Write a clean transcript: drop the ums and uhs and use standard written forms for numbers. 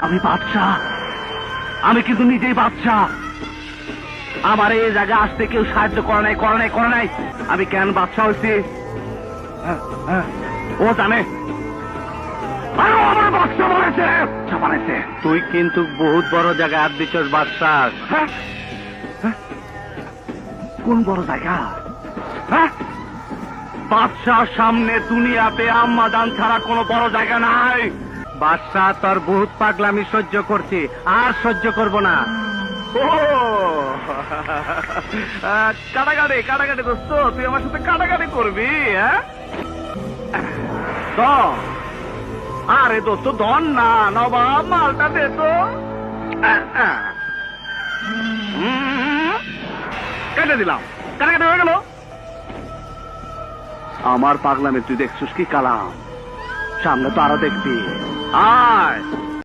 আমি বাদশাহ, আমি কিন্তু নিজেই বাদশাহ। আমার এই জায়গায় আসতে কেউ সাহায্য করে নাই। আমি কেন বাদশাহ হয়েছি ও জানে। আমার বাদশাহ বানাইছে। তুই কিন্তু বহুত বড় জায়গায় হাত দিচ্ছস বাদশাহ। কোন বড় জায়গা? বাদশাহ সামনে দুনিয়াতে আম্মাজান ছাড়া কোনো বড় জায়গা নাই। বাদশাহ তোর বহুত পাগলামি সহ্য করছি, আর সহ্য করব না। ও কাটাকাটি দোস্ত, তুই আমার সাথে কাটাকাটি করবি? আরে দোস্ত ধন না, নবাব মালটা দে তো। কেটে দিলাম, কাটাকাটি হয়ে গেল। আমার পাগলামে তুই দেখছিস কি কালাম? সামনে তো আরো দেখবি। আয়